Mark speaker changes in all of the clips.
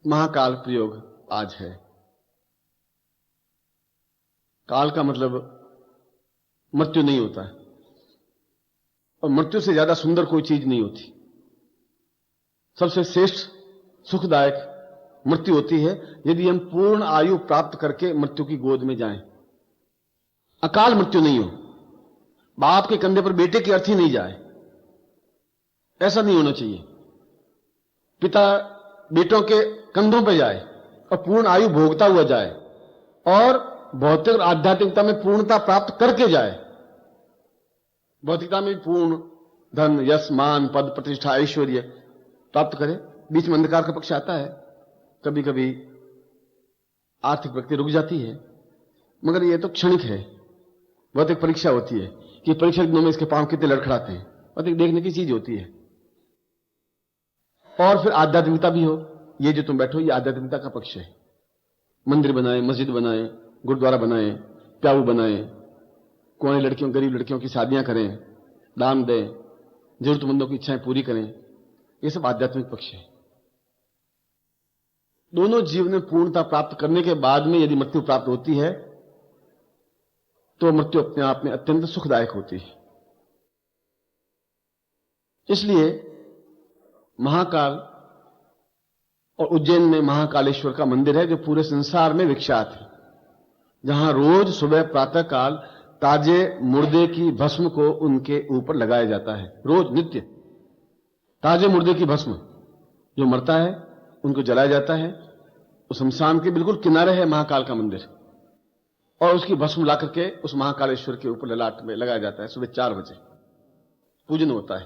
Speaker 1: महाकाल प्रयोग आज है। काल का मतलब मृत्यु नहीं होता है, और मृत्यु से ज्यादा सुंदर कोई चीज नहीं होती। सबसे श्रेष्ठ सुखदायक मृत्यु होती है यदि हम पूर्ण आयु प्राप्त करके मृत्यु की गोद में जाएं। अकाल मृत्यु नहीं हो, बाप के कंधे पर बेटे की अर्थी नहीं जाए, ऐसा नहीं होना चाहिए। पिता बेटों के कंधों पर जाए और पूर्ण आयु भोगता हुआ जाए और भौतिक और आध्यात्मिकता में पूर्णता प्राप्त करके जाए। भौतिकता में पूर्ण धन, यश, मान, पद, प्रतिष्ठा, ऐश्वर्य प्राप्त करे। बीच में अंधकार का पक्ष आता है, कभी कभी आर्थिक प्रगति रुक जाती है, मगर यह तो क्षणिक है। भौतिक परीक्षा होती है कि परीक्षा दिनों में इसके पांव कितने लड़खड़ाते हैं, भौतिक देखने की चीज होती है। और फिर आध्यात्मिकता भी हो, ये जो तुम बैठो ये आध्यात्मिकता का पक्ष है। मंदिर बनाए, मस्जिद बनाए, गुरुद्वारा बनाए, प्याऊ बनाए, कुंवारी लड़कियों, गरीब लड़कियों की शादियां करें, दान दें, जरूरतमंदों की इच्छाएं पूरी करें, ये सब आध्यात्मिक पक्ष है। दोनों जीवन में पूर्णता प्राप्त करने के बाद में यदि मृत्यु प्राप्त होती है तो मृत्यु अपने आप में अत्यंत सुखदायक होती है। इसलिए महाकाल और उज्जैन में महाकालेश्वर का मंदिर है जो पूरे संसार में विख्यात है, जहां रोज सुबह प्रातः काल ताजे मुर्दे की भस्म को उनके ऊपर लगाया जाता है। रोज नित्य ताजे मुर्दे की भस्म, जो मरता है उनको जलाया जाता है। उस शमशान के बिल्कुल किनारे है महाकाल का मंदिर, और उसकी भस्म ला करके उस महाकालेश्वर के ऊपर ललाट में लगाया जाता है। सुबह 4 बजे पूजन होता है,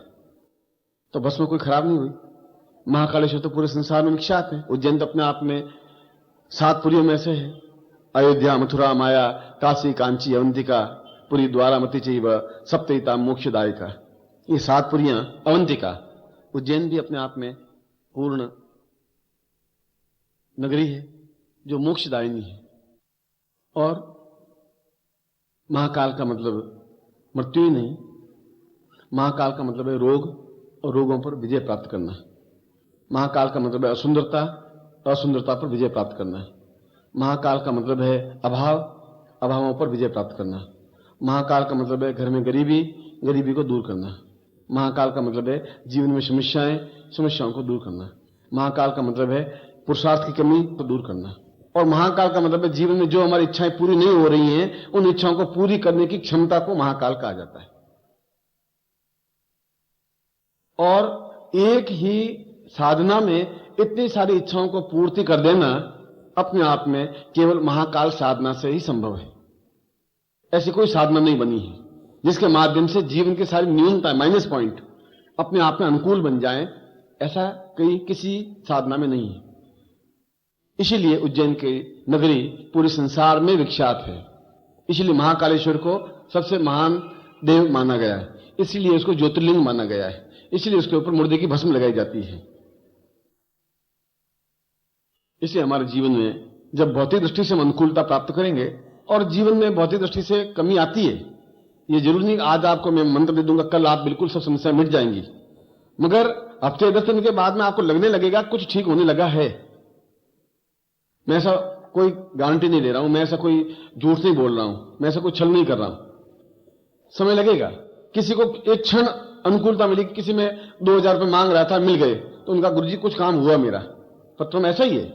Speaker 1: तो भस्म कोई खराब नहीं हुई। महाकालेश्वर तो पूरे संसार में विख्यात है। उज्जैन तो अपने आप में 7 पुरियों में से है। अयोध्या, मथुरा, माया, काशी, कांची, अवंतिका, पुरी, द्वारामती चैव सप्तैता मोक्षदायिका, ये 7 पुरियां। अवंतिका, उज्जैन भी अपने आप में पूर्ण नगरी है जो मोक्षदायिनी है। और महाकाल का मतलब मृत्यु ही नहीं, महाकाल का मतलब है रोग और रोगों पर विजय प्राप्त करना। महाकाल का मतलब है असुंदरता, असुंदरता पर विजय प्राप्त करना। महाकाल का मतलब है अभाव, अभावों पर विजय प्राप्त करना। महाकाल का मतलब है घर में गरीबी, गरीबी को दूर करना। महाकाल का मतलब है जीवन में समस्याएं, समस्याओं को दूर करना। महाकाल का मतलब है पुरुषार्थ की कमी को दूर करना। और महाकाल का मतलब है जीवन में जो हमारी इच्छाएं पूरी नहीं हो रही हैं, उन इच्छाओं को पूरी करने की क्षमता को महाकाल कहा जाता है। और एक ही साधना में इतनी सारी इच्छाओं को पूर्ति कर देना अपने आप में केवल महाकाल साधना से ही संभव है। ऐसी कोई साधना नहीं बनी है जिसके माध्यम से जीवन की सारी न्यूनता, माइनस पॉइंट अपने आप में अनुकूल बन जाएं, ऐसा कहीं किसी साधना में नहीं है। इसीलिए उज्जैन की नगरी पूरे संसार में विख्यात है। इसीलिए महाकालेश्वर को सबसे महान देव माना गया है, इसीलिए उसको ज्योतिर्लिंग माना गया है, इसलिए उसके ऊपर मुर्दे की भस्म लगाई जाती है। इसलिए हमारे जीवन में जब भौतिक दृष्टि से हम अनुकूलता प्राप्त करेंगे, और जीवन में भौतिक दृष्टि से कमी आती है, ये जरूरी नहीं आज आपको मैं मंत्र दे दूंगा कल आप बिल्कुल सब समस्या मिट जाएंगी, मगर हफ्ते 10 दिन के बाद में आपको लगने लगेगा कुछ ठीक होने लगा है। मैं ऐसा कोई गारंटी नहीं ले रहा हूं, मैं ऐसा कोई झूठ नहीं बोल रहा हूं, मैं ऐसा कोई छल नहीं कर रहा हूं। समय लगेगा। किसी को एक क्षण अनुकूलता मिली, किसी में 2000 रुपये मांग रहा था, मिल गए, तो उनका गुरुजी कुछ काम हुआ मेरा। पत्र में ऐसा ही है,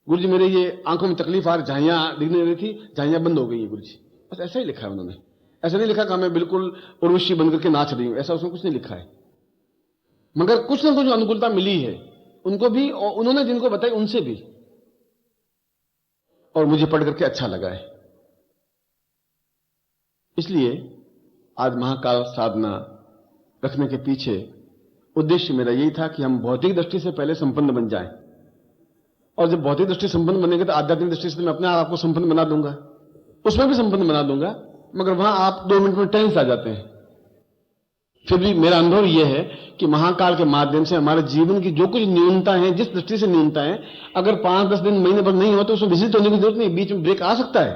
Speaker 1: गुरुजी मेरे ये आंखों में तकलीफ आ रही, झाइयां दिखने रही थी, झाइयां बंद हो गई है गुरुजी। बस ऐसा ही लिखा है उन्होंने। ऐसा नहीं लिखा कि मैं बिल्कुल उर्वशी बनकर के नाच रही हूं, ऐसा उसमें कुछ नहीं लिखा है। मगर कुछ ना कुछ अनुकूलता मिली है उनको भी, और उन्होंने जिनको बताई उनसे भी, और मुझे पढ़ करके अच्छा लगा है। इसलिए आज महाकाल साधना रखने के पीछे उद्देश्य मेरा यही था कि हम भौतिक दृष्टि से पहले संपन्न बन जाएं, और जब भौतिक दृष्टि संपन्न बनेंगे तो आध्यात्मिक दृष्टि से मैं अपने आप को संपन्न बना दूंगा, उसमें भी संपन्न बना दूंगा। मगर वहां आप 2 मिनट में टेंस आ जाते हैं। फिर भी मेरा अनुभव यह है कि महाकाल के माध्यम से हमारे जीवन की जो कुछ न्यूनता है, जिस दृष्टि से न्यूनता है, अगर 5-10 दिन, महीने भर नहीं हो तो उसमें विचलित होने की जरूरत नहीं। बीच में ब्रेक आ सकता है,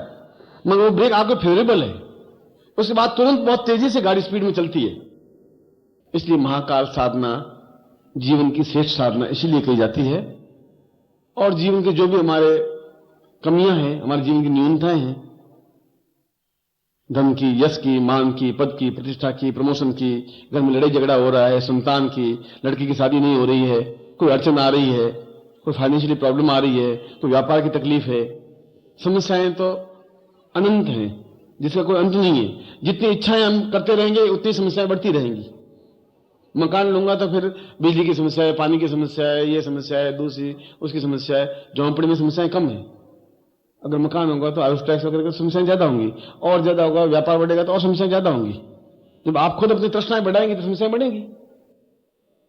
Speaker 1: मगर वो ब्रेक आपके फेवरेबल है। उसके बाद तुरंत बहुत तेजी से गाड़ी स्पीड में चलती है। इसलिए महाकाल साधना जीवन की श्रेष्ठ साधना इसीलिए कही जाती है और जीवन के जो भी हमारे कमियां हैं, हमारे जीवन की न्यूनताएं हैं, धन की, यश की, मान की, पद की, प्रतिष्ठा की, प्रमोशन की, घर में लड़ाई झगड़ा हो रहा है, संतान की, लड़की की शादी नहीं हो रही है, कोई अड़चन आ रही है, कोई फाइनेंशियली प्रॉब्लम आ रही है, कोई व्यापार की तकलीफ है, समस्याएं तो अनंत हैं जिसका कोई अंत नहीं है। जितनी इच्छाएं हम करते रहेंगे उतनी समस्याएं बढ़ती रहेंगी। मकान लूंगा तो फिर बिजली की समस्या है, पानी की समस्या है, ये समस्या है, दूसरी उसकी समस्या है। झोंपड़ी में समस्याएं कम है। अगर मकान होगा तो हाउस टैक्स वगैरह की समस्याएं ज्यादा होंगी, और ज्यादा होगा, व्यापार बढ़ेगा तो और समस्याएं ज्यादा होंगी। जब आप खुद अपनी तृष्णाएं बढ़ाएंगे तो समस्याएं बढ़ेंगी।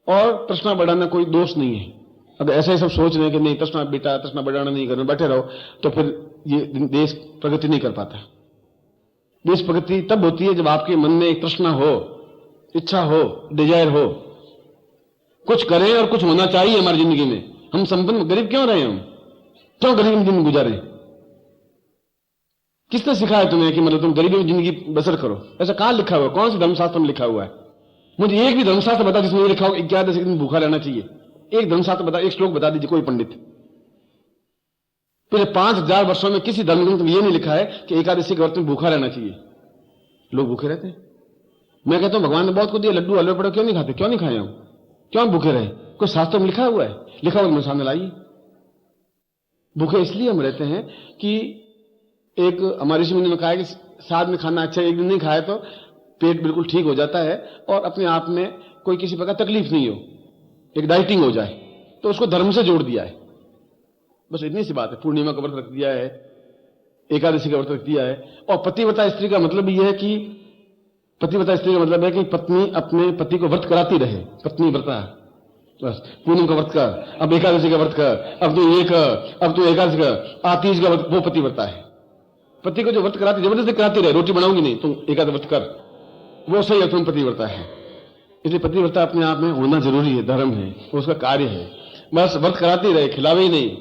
Speaker 1: और तृष्णा बढ़ाना कोई दोष नहीं है। अगर ऐसे ही सब सोच रहे हैं कि नहीं तृष्णा बेटा, तृष्णा बढ़ाना नहीं करना, बैठे रहो, तो फिर ये देश प्रगति नहीं कर पाता। देश प्रगति तब होती है जब आपके मन में एक तृष्णा हो, इच्छा हो, डिजायर हो, कुछ करें और कुछ होना चाहिए हमारी जिंदगी में। हम संपन्न गरीब क्यों रहे? हम क्यों गरीब में जिंदगी गुजारे? किसने सिखाया तुम्हें कि मतलब तुम गरीबी में जिंदगी बसर करो? ऐसा कहां लिखा हुआ? कौन से धर्मशास्त्र में लिखा हुआ है? मुझे एक भी धर्मशास्त्र बता जिसमें ये लिखा हो 11 दिन भूखा रहना चाहिए। एक धर्मशास्त्र बता, एक श्लोक बता दीजिए कोई पंडित। पिछले 5000 वर्षों में किसी धर्मग्रंथ में यह नहीं लिखा है कि एकादशी के व्रत में भूखा रहना चाहिए। लोग भूखे रहते हैं। मैं कहता हूं भगवान ने बहुत कुछ दिया, लड्डू हलवे पड़े, क्यों नहीं खाते? क्यों नहीं खाए हम? क्यों भूखे रहे? कोई शास्त्र में लिखा हुआ है? लिखा हुआ मेरे सामने लाइए। भूखे इसलिए हम रहते हैं कि एक हमारे ऋषि मुनि ने कहा है कि साथ में खाना अच्छा है, एक दिन नहीं खाए तो पेट बिल्कुल ठीक हो जाता है और अपने आप में कोई किसी प्रकार तकलीफ नहीं हो, एक डाइटिंग हो जाए, तो उसको धर्म से जोड़ दिया है। बस इतनी सी बात है। पूर्णिमा का व्रत रख दिया है, एकादशी का व्रत रख दिया है। और पतिव्रता स्त्री का मतलब यह है कि पतिव्रता स्त्री का मतलब है कि पत्नी अपने पति को व्रत कराती रहे। पत्नी व्रता, बस पूनम का व्रत कर, अब एकादशी का व्रत कर, अब तू ये कर, अब तू एकादशी कर, तीज का व्रत, वो पतिव्रता है। पति को जो व्रत कराती, जबरदस्ती कराती रहे, रोटी बनाऊंगी नहीं, तुम एकादशी व्रत कर, वो सही है, तुम पतिव्रता है। इसलिए पतिव्रता अपने आप में होना जरूरी है, धर्म है, उसका कार्य है। बस व्रत कराती रहे, खिलावे ही नहीं।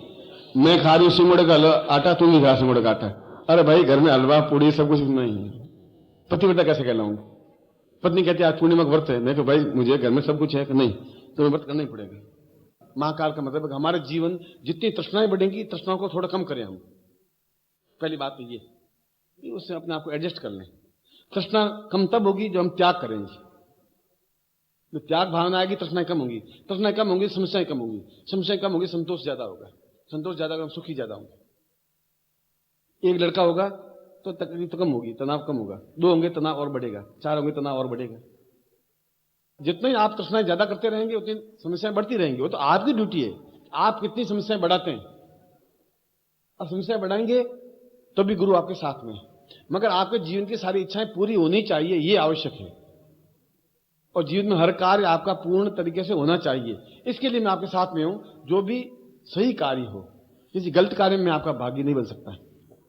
Speaker 1: मैं खा रही हूं सिंगोड़े का आटा, तुम भी खा सिंगोड़े का आटा। अरे भाई घर में हलवा पूड़ी सब कुछ नहीं है, पतिव्रता कैसे कहलाऊंगा? पत्नी कहती है आज पूर्णिमा का व्रत है। मैं कह भाई मुझे घर में सब कुछ है कि नहीं, तुम्हें व्रत करना ही पड़ेगा। महाकाल का मतलब है हमारे जीवन जितनी तृष्णाएं बढ़ेंगी, तृष्णाओं को थोड़ा कम करें हम। पहली बात तो ये उससे अपने आप को एडजस्ट कर लें। तृष्णा कम तब होगी जब हम त्याग करेंगे। जो त्याग भावना आएगी तृष्णाएं कम होंगी, तृष्णाएं कम होंगी समस्याएं कम होंगी, समस्याएं कम होगी संतोष ज्यादा होगा, संतोष ज्यादा होगा सुखी ज्यादा होंगे। एक लड़का होगा तो तकलीफ तो कम होगी, तनाव कम होगा। 2 होंगे तनाव और बढ़ेगा, 4 होंगे तनाव और बढ़ेगा। जितने आप तृष्णाएं ज्यादा करते रहेंगे उतनी समस्याएं बढ़ती रहेंगी। वो तो आपकी ड्यूटी है, आप कितनी समस्याएं बढ़ाते हैं। अब समस्याएं बढ़ाएंगे तो भी गुरु आपके साथ में है, मगर आपके जीवन की सारी इच्छाएं पूरी होनी चाहिए, ये आवश्यक है। और जीवन में हर कार्य आपका पूर्ण तरीके से होना चाहिए, इसके लिए मैं आपके साथ में हूं। जो भी सही कार्य हो, किसी गलत कार्य में आपका भागी नहीं बन सकता।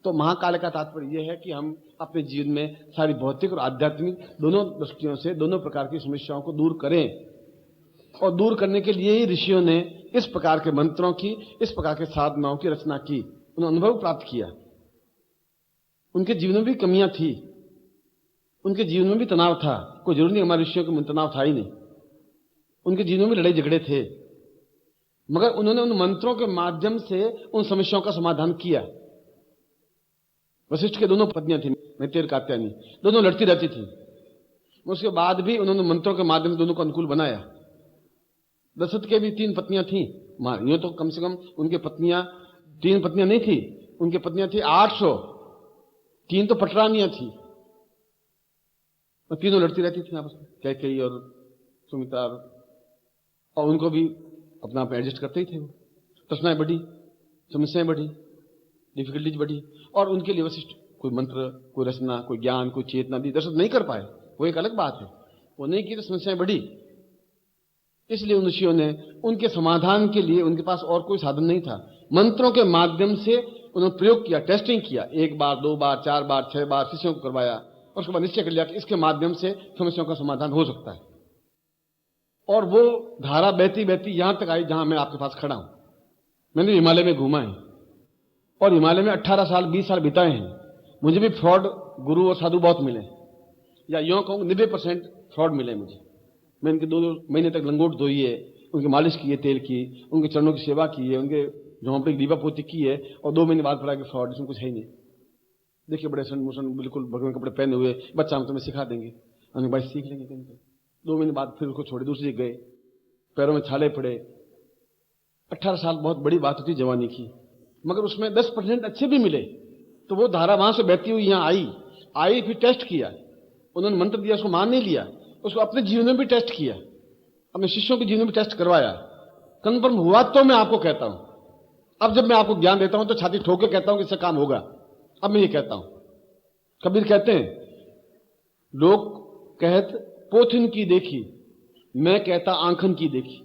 Speaker 1: तो महाकाल का तात्पर्य यह है कि हम अपने जीवन में सारी भौतिक और आध्यात्मिक दोनों दृष्टियों से दोनों प्रकार की समस्याओं को दूर करें। और दूर करने के लिए ही ऋषियों ने इस प्रकार के मंत्रों की, इस प्रकार के साधनाओं की रचना की। उन्होंने अनुभव प्राप्त किया। उनके जीवन में भी कमियां थी, उनके जीवन में भी तनाव था। कोई जरूरी नहीं हमारे ऋषियों को तनाव था ही नहीं। उनके जीवन में लड़ाई झगड़े थे, मगर उन्होंने उन मंत्रों के माध्यम से उन समस्याओं का समाधान किया। वशिष्ठ के दोनों पत्नियां थी, मैत्रेय कात्यायनी, दोनों लड़ती रहती थी। उसके बाद भी उन्होंने मंत्रों के माध्यम से दोनों को अनुकूल बनाया। दशरथ के भी 3 पत्नियां थी। ये तो कम से कम उनके पत्नियां 3 पत्नियां नहीं थी, उनकी पत्नियां थी 800। 3 तो पटरानियां थी और तीनों लड़ती रहती थी आपस में, कैकेयी और सुमित्रा। और उनको भी अपना आप एडजस्ट करते ही थे। वो तृष्णाएं बढ़ी, समस्याएं बढ़ी, डिफिकल्टीज बढ़ी, और उनके लिए वशिष्ठ कोई मंत्र, कोई रचना, कोई ज्ञान, कोई चेतना दी दशरथ नहीं कर पाए। वो एक अलग बात है, वो नहीं की तो समस्याएं बढ़ी। इसलिए उन ऋषियों ने उनके समाधान के लिए, उनके पास और कोई साधन नहीं था, मंत्रों के माध्यम से उन्होंने प्रयोग किया, टेस्टिंग किया। 1 बार, 2 बार, 4 बार, 6 बार शिष्यों को करवाया और उसके बाद निश्चय कर लिया कि इसके माध्यम से समस्याओं का समाधान हो सकता है। और वो धारा बहती बहती यहां तक आई जहां मैं आपके पास खड़ा हूं। मैंने हिमालय में घूमा है और हिमालय में 18 साल 20 साल बिताए हैं। मुझे भी फ्रॉड गुरु और साधु बहुत मिले, या यूं कहूं 90% फ्रॉड मिले मुझे। मैं इनके 2 महीने तक लंगोट धोई है, उनकी मालिश की है तेल की, उनके चरणों की सेवा की है, उनके जहां पे एक दीवा पोती की है और 2 महीने बाद पड़ा कि फ्रॉड, इसमें कुछ है ही नहीं। देखिए बड़े सन मुसन बिल्कुल भगवान कपड़े पहने हुए, बच्चा हम तुम्हें सिखा देंगे, हमने भाई सीख लेंगे कहीं पे। 2 महीने बाद फिर उसको छोड़े, दूसरी जगह गए, पैरों में छाले पड़े। 18 साल बहुत बड़ी बात होती जवानी की, मगर उसमें 10% अच्छे भी मिले, तो वो धारा वहां से बहती हुई यहाँ आई, फिर टेस्ट किया, उन्होंने मंत्र दिया, उसको मान नहीं लिया, उसको अपने जीवन में भी टेस्ट किया, अपने शिष्यों के जीवन में भी टेस्ट करवाया, कंफर्म हुआ तो मैं आपको कहता हूं। अब जब मैं आपको ज्ञान देता हूं तो छाती ठोक के कहता हूं कि इससे काम होगा। अब मैं ये कहता हूं, कबीर कहते हैं, लोग कहत पोथिन की देखी, मैं कहता आंखन की देखी।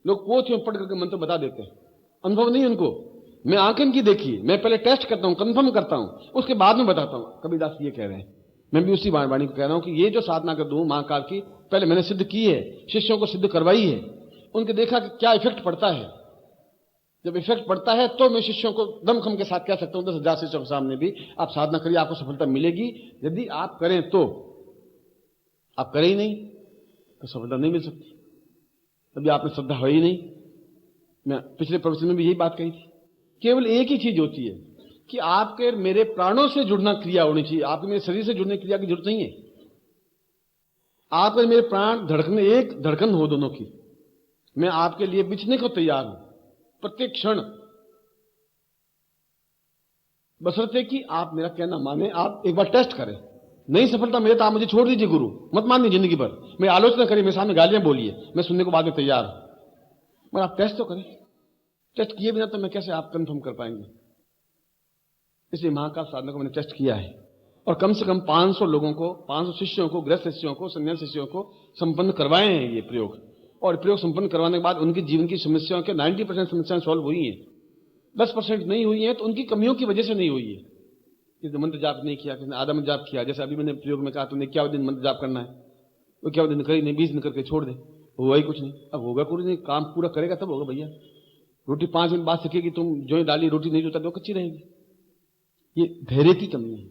Speaker 1: लोग पोथ में पढ़ करके मंत्र बता देते हैं, अनुभव नहीं उनको। मैं आंखन की देखी, मैं पहले टेस्ट करता हूं, कंफर्म करता हूं, उसके बाद में बताता हूं। कबीरदास ये कह रहे हैं, मैं भी उसी वाणी को कह रहा हूं कि ये जो साधना कर दूं महाकाल की, पहले मैंने सिद्ध की है, शिष्यों को सिद्ध करवाई है, उनके देखा कि क्या इफेक्ट पड़ता है। जब इफेक्ट पड़ता है तो मैं शिष्यों को दमखम के साथ कह सकता हूं, 10,000 शिष्यों के सामने भी, आप साधना करिए, आपको सफलता मिलेगी। यदि आप करें तो, आप करें ही नहीं तो सफलता नहीं मिल सकती। अभी आपने श्रद्धा है ही नहीं। मैं पिछले प्रवचन में भी यही बात कही थी, केवल एक ही चीज होती है कि आपके मेरे प्राणों से जुड़ना क्रिया होनी चाहिए, आपके मेरे शरीर से जुड़ने क्रिया की जरूरत नहीं है। आपके मेरे प्राण धड़कने, एक धड़कन हो दोनों की, मैं आपके लिए बिछने को तैयार हूं प्रत्येक क्षण, बशर्ते कि आप मेरा कहना माने, आप एक बार टेस्ट करें। नहीं सफलता मिले तो आप मुझे छोड़ दीजिए गुरु, मत मानिए जिंदगी भर, मैं आलोचना करिए, मेरे सामने गालियां बोलिए, मैं सुनने को बाद में तैयार हूं, मगर आप टेस्ट तो करें। टेस्ट किए बिना तो मैं कैसे आप कंफर्म कर पाएंगे। इसलिए महाकाल साधना को मैंने टेस्ट किया है, और कम से कम 500 लोगों को, 500 शिष्यों को, गृहस्थ शिष्यों को, संन्यास शिष्यों को संपन्न करवाए हैं ये प्रयोग। और प्रयोग संपन्न करवाने के बाद उनके जीवन की समस्याओं के 90% समस्याएं सॉल्व हुई हैं। 10% नहीं हुई हैं तो उनकी कमियों की वजह से नहीं हुई है। किसी मंत्र जाप नहीं किया, किसी ने आधा मंत्र जाप किया, जैसे अभी मैंने प्रयोग में कहा तुमने क्या दिन मंत्र जाप करना है, वो क्या दिन करी नहीं, 20 दिन करके छोड़ दे, हुआ ही कुछ नहीं। अब होगा कुछ नहीं, काम पूरा करेगा तब होगा भैया। रोटी 5 मिनट बाद सीखेगी, तुम जो डाली रोटी नहीं जोता तो कच्ची रहेगी। ये धैर्य की कमी है।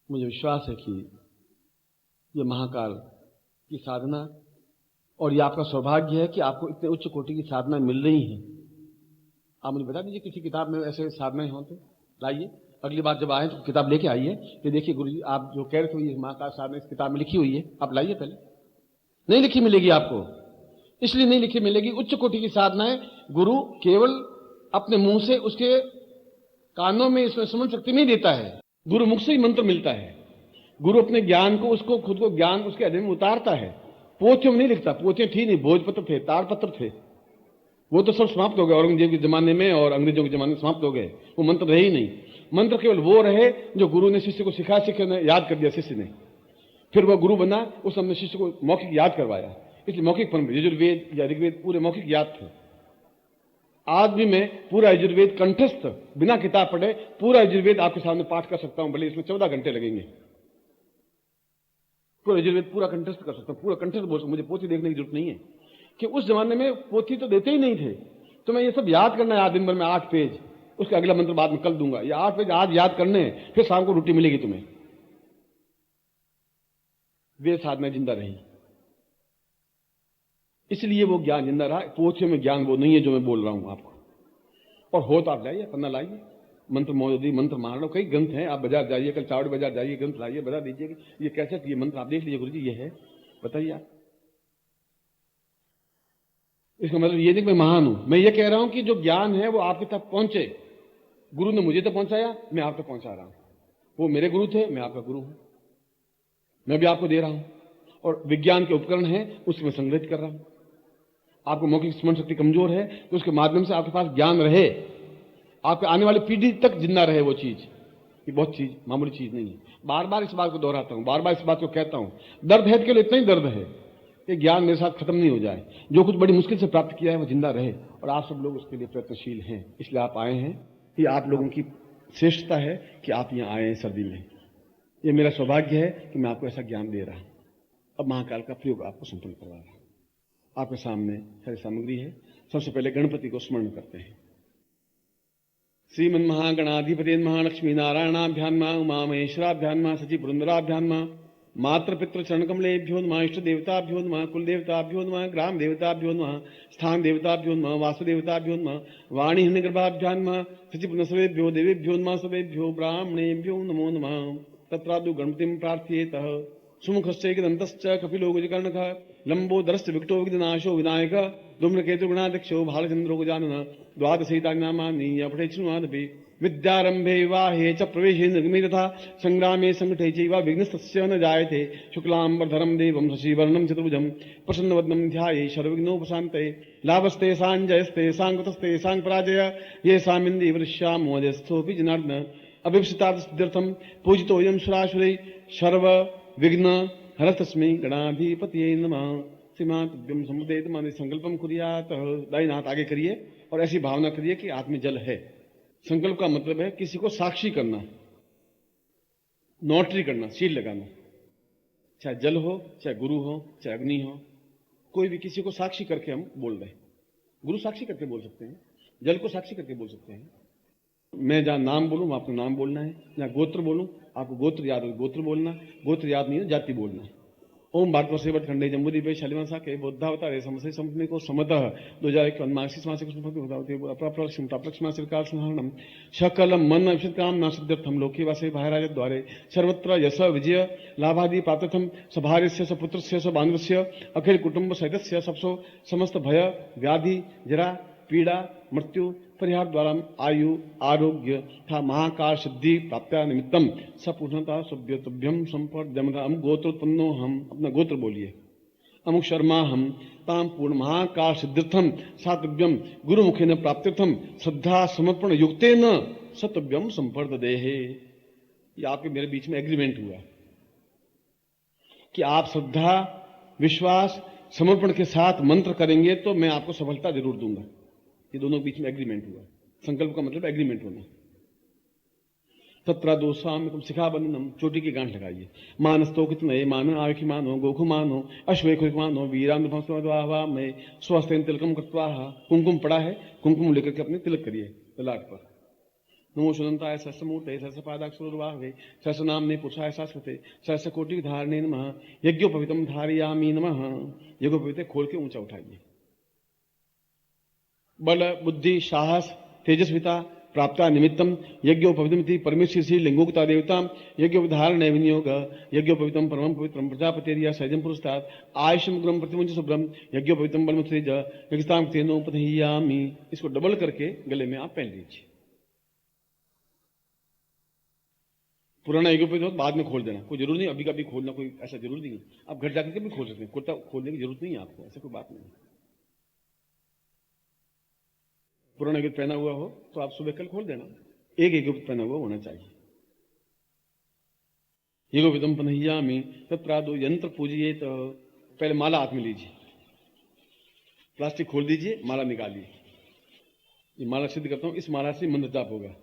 Speaker 1: मुझे विश्वास है कि ये महाकाल की साधना, और ये आपका सौभाग्य है कि आपको इतने उच्च कोटि की साधना मिल रही है। आप मुझे बता दीजिए किसी किताब में ऐसे साधनाएं हो तो लाइए, अगली बार जब आए तो किताब लेके आइए कि देखिए गुरु जी आप जो कह रहे थे ये महाकाल साधना इस किताब में लिखी हुई है, आप लाइए। पहले नहीं लिखी मिलेगी आपको, इसलिए नहीं लिखी मिलेगी। उच्च कोटि की साधनाएं गुरु केवल अपने मुंह से, उसके कानों में इसमें समझ शक्ति नहीं देता है, गुरु मुख से ही मंत्र मिलता है। गुरु अपने ज्ञान को, उसको खुद को ज्ञान उसके हृदय में उतारता है। पोथियों में नहीं लिखता, पोथियां थी नहीं, भोजपत्र थे, ताड़पत्र थे, वो तो सब समाप्त हो गए औरंगजेब के जमाने में और अंग्रेजों के जमाने में समाप्त हो गए, वो मंत्र रहे ही नहीं। मंत्र केवल वो रहे जो गुरु ने शिष्य को सिखाया, शिष्य ने याद कर दिया, शिष्य ने फिर वो गुरु बना, उस हमने शिष्य को मौखिक याद करवाया। इसलिए मौखिक परंपरा, यजुर्वेद या ऋग्वेद पूरे मौखिक याद थे। आज भी मैं पूरा यजुर्वेद कंठस्थ, बिना किताब पढ़े पूरा यजुर्वेद आपके सामने पाठ कर सकता हूं, भले इसमें 14 घंटे लगेंगे। पूरा यजुर्वेद पूरा कंठस्थ कर सकता हूं, पूरा कंठस्थ बोल सकता हूं, मुझे पोथी देखने की जरूरत नहीं है। कि उस जमाने में पोथी तो देते ही नहीं थे, तो मैं ये सब याद करना है आज दिन भर में 8 पेज, उसका अगला मंत्र बाद में कल दूंगा। ये 8 पेज आज याद करने हैं, फिर शाम को रोटी मिलेगी तुम्हें। वे साधना जिंदा रही, इसलिए वो ज्ञान जिंदा रहा। पोथियों में ज्ञान वो नहीं है जो मैं बोल रहा हूं आपको। और हो तो आप लाइए, पन्ना लाइए, मंत्र मौजूदी, मंत्र मान लो, कई ग्रंथ हैं, आप बाजार जाइए, कल चावड़ी बाजार जाइए, ग्रंथ लाइए, बता दीजिए कि ये कैसे, ये मंत्र आप देख लीजिए गुरु जी ये है, बताइए आप। इसका मतलब ये नहीं मैं महान हूं, मैं ये कह रहा हूं कि जो ज्ञान है वो आपके तक पहुंचे। गुरु ने मुझे तो पहुंचाया, मैं आप तक पहुंचा रहा हूं। वो मेरे गुरु थे, मैं आपका गुरु हूं, मैं भी आपको दे रहा हूं। और विज्ञान के उपकरण हैं, उसमें संग्रहित कर रहा हूं। आपको मौखिक स्मरण शक्ति कमजोर है तो उसके माध्यम से आपके पास ज्ञान रहे, आपके आने वाली पीढ़ी तक जिंदा रहे वो चीज। ये बहुत चीज, मामूली चीज नहीं है। बार बार इस बात को दोहराता हूं, बार बार इस बात को कहता हूं। दर्द है केवल इतना ही दर्द है कि ज्ञान मेरे साथ खत्म नहीं हो जाए, जो कुछ बड़ी मुश्किल से प्राप्त किया है वो जिंदा रहे, और आप सब लोग उसके लिए प्रयत्नशील हैं। इसलिए आप आए हैं, ये आप लोगों की श्रेष्ठता है कि आप यहां आए हैं सर्दी में। ये मेरा सौभाग्य है कि मैं आपको ऐसा ज्ञान दे रहा हूं। अब महाकाल का प्रयोग आपको संपन्न करवा रहा हूं। आपके सामने सारी सामग्री है। सबसे पहले गणपति को स्मरण करते हैं। श्रीमन्महागणाधिपति महालक्ष्मी नारायणाभ्यान्मा उमा महेश्वराभ्यान्मा सचिव वृंदराभ्यान्मा मात्र पितृ चरण कमलेभ्यो नमः, इष्ट देवताभ्यो नमः, कुल देवताभ्यो नमः, ग्राम देवताभ्यो नमः, स्थान देवताभ्यो नमः, वासु देवताभ्यो नमः, वाणी हिरण्य गर्भाभ्यां नमः, सचिपुनस्वेभ्यो देवेभ्यो नमः, सवेभ्यो ब्राह्मणेभ्यो नमो नमः। तत्रादु गणपतिं प्रार्थयेतः। सुमुखश्चैकदन्तश्च कपिलो गजकर्णकः, लंबोदरश्च विकटो विघ्ननाशो विनायकः, धूम्रकेतुर्गुणाध्यक्षो भालचन्द्रो गजाननः, द्वादशैताज्ञामानि अपठेच्छृण्वादपि। विद्यारंभे विवाहे च प्रवेशे निर्गमे तथा संग्रामे संकटे चैव विघ्नस्तस्य न जायते। शुक्लांबरधरं देवं शशिवर्णं चतुर्भुजं प्रसन्नवदनं ध्याये सर्वविघ्नोपशान्तये। लाभस्तेषां जयस्तेषां कृतस्तेषां पराजय येषामिन्द्रिय वृष्यामो अजस्थोऽपि जनार्दन। अभिप्सितार्थसिद्ध्यर्थं पूजितोऽयं सुरासुरैः सर्व विघ्न हरतस्मै गणाधिपतये नमः। श्रीमातुभ्यं सम्पदेत माने संकल्पम कुर्यात्। दाईं हाथ आगे करिए और ऐसी भावना करिए कि हाथ में जल है। संकल्प का मतलब है किसी को साक्षी करना, नोटरी करना, सील लगाना। चाहे जल हो, चाहे गुरु हो, चाहे अग्नि हो, कोई भी किसी को साक्षी करके हम बोल रहे हैं। गुरु साक्षी करके बोल सकते हैं, जल को साक्षी करके बोल सकते हैं। मैं जहां नाम बोलूं आपको नाम बोलना है, जहां गोत्र बोलूं आपको गोत्र याद हो गोत्र बोलना, गोत्र याद नहीं है जाति बोलना है। ओम भागवत खंडे जम्बूदीपे शालिवासा के बुद्धावतारे समसे समने को समतः 2051 मासिक मासिक अपराप्रलक्ष्म सकलम मन अभिषेक काम ना सिद्ध्यर्थम लोके वासे भायराज द्वारे सर्वत्र यश विजय लाभादि प्राप्तथम सभार्यस्य सपुत्रस्य सबान्धवस्य अखिल कुटुंब सहितस्य सबसो समस्त भय व्याधि जरा पीड़ा मृत्यु परिहार द्वारा आयु आरोग्य तथा महाकाल सिद्धि प्राप्त्या निमित्तम सपूर्णता सभ्यतभ्यम संपर्क हम गोत्रोत्पन्नो हम। अपना गोत्र बोलिए। अमुक शर्मा हम ताम पूर्ण महाकाल सिद्ध्यर्थम सातव्यम गुरु मुखे न प्राप्त्यर्थम श्रद्धा समर्पण युक्ते न सतव्यम संपर्क देहे। ये आपके मेरे बीच में एग्रीमेंट हुआ कि आप श्रद्धा विश्वास समर्पण के साथ मंत्र करेंगे तो मैं आपको सफलता जरूर दूंगा। ये दोनों के बीच में एग्रीमेंट हुआ। संकल्प का मतलब एग्रीमेंट होना। तत्रा दोषाम शिखा बंधनम, चोटी की गांठ लगाइए। मानस्तो कितने मान आयुखी मानो गोखु मानो अश्वेखुख मानो वीरांध्वा में स्वस्तेन तिलकम कृत्वा। कुमकुम पड़ा है, कुमकुम लेकर के अपने तिलक करिए ललाट पर। नमो सुनंताय सहस्रमूर्ते सहस्रपादाक्षरोर्वाहवे सहस्रनाम्ने पुरुषाय शाश्वते सहस्रकोटि धारणे नमः। यज्ञोपवीतम धारयामि नमः। यज्ञोपवीत खोल के ऊंचा उठाइए। बल बुद्धि साहस तेजस्विता प्राप्ता निमित्तम यज्ञोपवितमिति परमेश्वर श्री लिंगोक्ता देवता यज्ञोपधारण विनियोग यज्ञोपवितम परमं पवित्रम प्रजापतिरिया सहजम पुरस्तात् आयुषम ग्रम प्रतिमुंज शुभ्रम यज्ञोपवितम बलमुत्रेज यज्ञताम तेनोपधयामि। इसको डबल करके गले में आप पहन लीजिए। पुराना यज्ञोपवित बाद में खोल देना, कोई जरूर नहीं अभी कभी खोलना, कोई ऐसा जरूर नहीं है। आप घर जाकर के भी खोल सकते हैं, कुर्ता खोलने की जरूरत नहीं है आपको, ऐसा कोई बात नहीं। पुराना युद्ध पहना हुआ हो तो आप सुबह कल खोल देना। एक युद्ध पहना हुआ होना चाहिए। युगो विदम पनहियामि तत्रादो यंत्र पूजिए। तो पहले माला हाथ में लीजिए, प्लास्टिक खोल दीजिए, माला निकालिए। ये माला सिद्ध करता हूं, इस माला से मंत्र जाप होगा,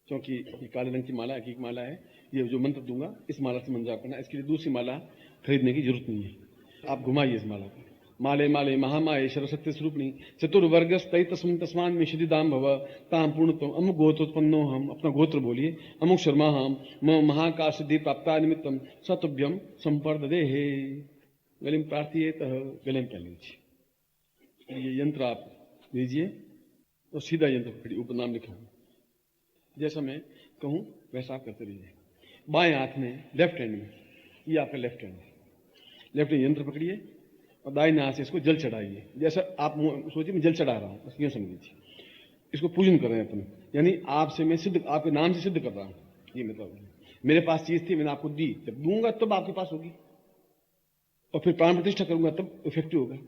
Speaker 1: क्योंकि ये काले रंग की माला हकीक माला है। ये जो मंत्र दूंगा इस माला से मंत्र जाप करना। इसके लिए दूसरी माला खरीदने की जरूरत नहीं है। आप घुमाइए इस माला को। माले माले महामाये सर्वशक्ति स्वरूपणी चतुर्वर्ग तस्मान में सिद्धिदाम भव ताम पूर्णत्व अमुक गोत्रोत्पन्नो हम। अपना गोत्र बोलिए। अमुक शर्मा हम मम महाकाल सिद्धि प्राप्ता निमित्तम सतुभ्यम संपर्द दे। गले में प्रार्थिए गले में पहन लीजिए। ये यंत्र आप लीजिए और सीधा यंत्र पकड़िए, ऊपर नाम लिखा हूं। जैसा मैं कहूं वैसा आप करते रहिए। बाएं हाथ में लेफ्ट हैंड में, ये आपका लेफ्ट हैंड है। लेफ्ट हैंड यंत्र पकड़िए और दाहिने हाथ से इसको जल चढ़ाइए। जैसा आप सोचिए मैं जल चढ़ा रहा हूं, बस यूं समझिए। इसको पूजन कर रहे हैं अपने, यानी आपसे मैं सिद्ध, आपके नाम से सिद्ध कर रहा हूं। ये मतलब मेरे पास चीज थी, मैंने आपको दी, जब दूंगा तब आपके पास होगी, और फिर प्राण प्रतिष्ठा करूंगा तब इफेक्टिव होगा।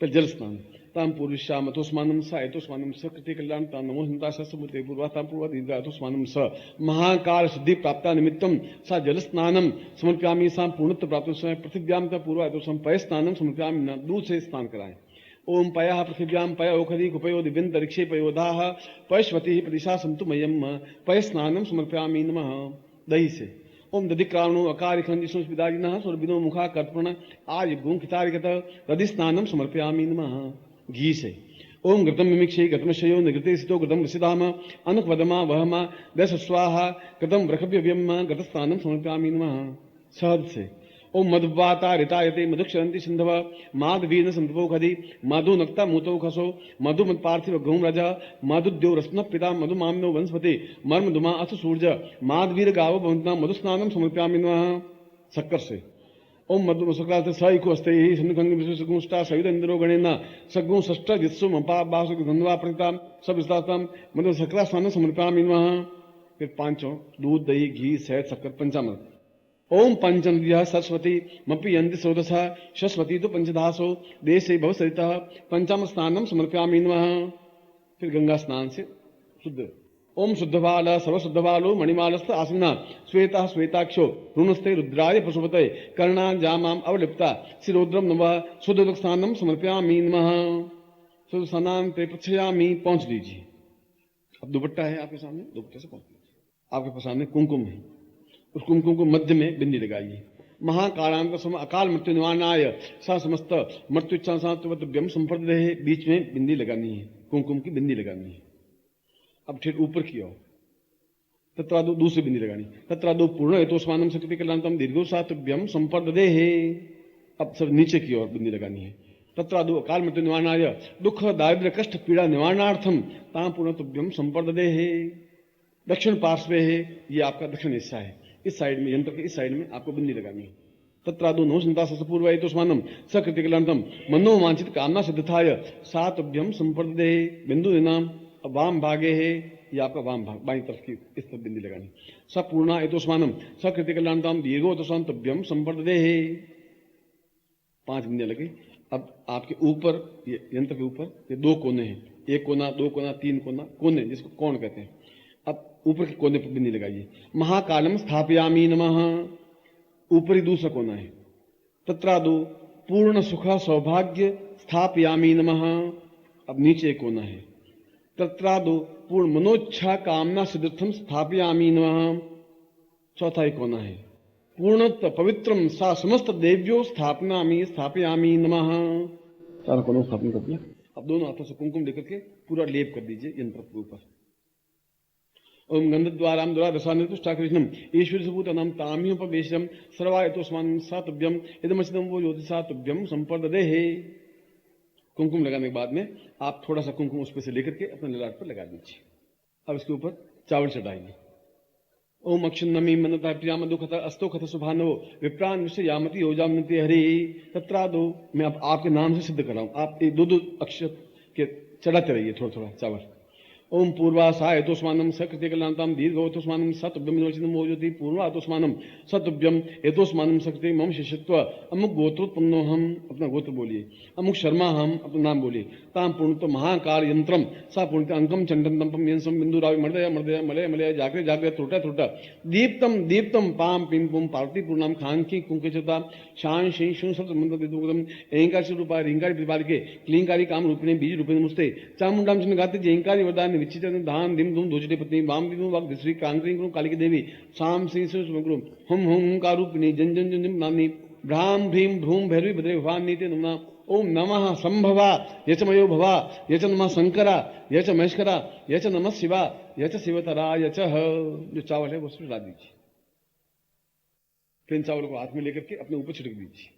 Speaker 1: फिर जल स्नान ताम पूर्विश्याम अथोस्मानम स एतोस्मानम स कृते कल्याण ताम नमो हिंता समुद्रे पूर्वाताम पूर्वाद अथोस्मानम स महाकाल सिद्धि प्राप्ता निमित्तम सा जल स्नानम समर्पयामि सा पूर्णत्व प्राप्त समय पृथिव्याम तक पूर्वादोषम पय स्नानम समर्पयामि न। दूध से स्नान कराएं। ओम पयः पृथिव्याम पय ओखरी कुपयो दिव्यंतरिक्षे पयोधाः पयस्वती प्रदिशा सन्तु मयम पय स्नानम समर्पयामि नमः। दही से ओम दधिक्रावणो अकारिखंडिनः सुरभिनो मुखा कर्पण आज गुंखितारिगत दधि स्नानम समर्पयामि नमः। घी से ओम घृतम मिमिक्षे घृतमशयो निगृते सितो घृतम वसिधाम अनुपदमा वहमा दश स्वाहा घृतम वृखव्यव्यम घृतस्थानम समर्पयामि नमः। सहज से ओम मधुवाता ऋतायते मधुक्षरंति सिंधव माधवीन संतपो खदि मधु नक्ता मूतो खसो मधु मत पार्थिव गौम राजा मधुद्यो रत्न पिता मधु मामनो वंशपति मर्म दुमा अथ सूर्य माधवीर गाव भवंतना मधुस्नानम समर्पयामि नमः। शक्कर से ओम मधु शुक्ला से सईको अस्ते ही सन्नुखंग विशुष्टा सवित इंद्रो गणेना सगुण षष्ठ जित्सु मपा बासुक धन्वा प्रकृता सब विस्तारतम मधु शक्ला स्नान समर्पयामि नमः। फिर पांचों दूध दही घी शहद शक्कर पंचामृत। ओम पंचनद्या सरस्वती मपि यंति सोदसा सरस्वती तो पंचदासो देशे भव सरिता पंचामृत स्नानम समर्पयामि नमः। फिर गंगा स्नान से शुद्ध। ओम शुद्धबाल सर्वशुद्धबालो मणिमालस्थ आसना श्वेता श्वेताक्षो ऋणस्ते रुद्राय पशुपते कर्णा जामाम अवलिप्ता शिरोद्रम नमः शुद्ध स्नानम समर्पयामि नमः। शुद्ध स्नान पे प्रच्छयामि पहुंच लीजिए। अब दुपट्टा है आपके सामने, दुपट्टे से पहुंच लीजिए। आपके सामने कुमकुम है, उस कुमकुम को मध्य में बिंदी लगाइए। महाकालांत सम अकाल मृत्यु निवारणाय सा समस्त मृत्यु इच्छाव्यम संपर्द है, बीच में बिंदी लगानी है, कुमकुम की बिंदी लगानी है। अब ठीक ऊपर की ओर तत्रादो दूसरी बिंदी लगानी। तत्रादो पूर्ण हेतुष्मानम शक्ति कल्याणतम दीर्घो सातव्यम संपर्दे है। अब सब नीचे की ओर बिंदी लगानी है। तत्रादो अकाल मृत्यु निवारणाय दुख दारिद्र्य कष्ट पीड़ा निवारणार्थम ताम पूर्णतुभ्यम संपर्दे है। दक्षिण पार्श्व है, ये आपका दक्षिण हिस्सा है। इस साइड में, यंत्र के इस साइड में आपको बिंदी लगानी है। तत्रादो नो संता सपूर्व हेतुष्मानम सकृति कल्याणतम मनोवांछित कामना सिद्धाय सातभ्यम संपर्दे बिंदु नाम वाम भागे है, ये आपका वाम भाग बाई तरफ की इस तरफ बिंदी लगानी। सपूर्णा हेतुष्मानम सकृति कल्याणतम दीर्घो तब्यम संपर्दे है। 5 बिंदियां लगी। अब आपके ऊपर, ये यंत्र के ऊपर ये 2 कोने हैं, 1 कोना 2 कोना 3 कोना, कोने जिसको कोण कहते हैं। अब ऊपर के कोने पर बिंदी लगाइए। महाकालम स्थापयामी नमः, ऊपरी दूसरा कोना है। तत्रादो पूर्ण सुख सौभाग्य स्थापयामी नमः, अब नीचे एक कोना है। तत्रादो पूर्ण मनोच्छा कामना सिद्ध्यर्थम स्थापयामी नमः, चौथा एक कोना है। पूर्णत्व पवित्रम सा समस्त देव्यो स्थापयामी नमः, सारा कोना स्थापन कर दिया। अब दोनों हाथों से कुमकुम लेकर के पूरा लेप कर दीजिए यंत्र के ऊपर। ओम गंधद्वाराम द्वारा रसानुष्टा कृष्णम ईश्वर सबूत नाम ताम्योपवेशम सर्वायतोस्मान सातभ्यम इदमचिदम वो ज्योतिषा तुभ्यम संपर्दे है। कुमकुम लगाने के बाद में आप थोड़ा सा कुमकुम उस पर से लेकर के अपने ललाट पर लगा दीजिए। अब इसके ऊपर चावल चढ़ाइए। ओम अक्षुन्नमी मनता प्रियाम दुखता अस्तो कथ सुभानो विप्रान विषय यामति योजामति हरि। तत्रादो मैं अब आपके नाम से सिद्ध कर रहा हूं, आप 2 अक्षर के चढ़ाते रहिए थोड़ा थोड़ा चावल। ओम पूर्वासायतोस्मानम सकृति कल्याणताम दीर्घोतोस्मानम सतुभ्यम मोजति पूर्वातोस्मानम सतुभ्यम हेतोस्मानम सकृति मम शिष्यत्व अमुक गोत्रोत्पन्नो हम, अपना गोत्र बोलिए। अमुक शर्मा हम, अपना नाम बोलिए। ताम पूर्णत्व महाकाल यंत्रम सा पूर्णत अंकम चंडन तंपम यंसम बिंदु रावि मर्दय मर्दय मलय मलय जागृत जागृत त्रुटा त्रुटा दीप्तम दीप्तम पाम पिम पुम पार्वती पूर्णाम खांकी कुंकचता शान शी शून सब मंत्र दिदुगदम अहंकार से रूपा रिंकारी प्रतिपालिके क्लींकारी काम रूपिणे बीज रूपिणे मुस्ते चामुंडाम चिन्ह गाते जयंकारी वरदान विचित धान दिम धूम धोजटे पत्नी वाम दिम वाक दिश्री कांकरी गुरु कालिकी देवी शाम श्री सुमग्रु हम हम कारूपिणी जन जन जन जन नानी भ्राम भ्रीम भ्रूम भैरवी भद्रे भवान नीते नमः। ओम नमः संभवा यच मयो भवा यच नमः शंकरा यच महेश्वरा यच नमः शिवा यच शिवतरा यच। जो चावल है वो उसमें डाल दीजिए। फिर चावल को हाथ में लेकर के अपने ऊपर छिड़क दीजिए।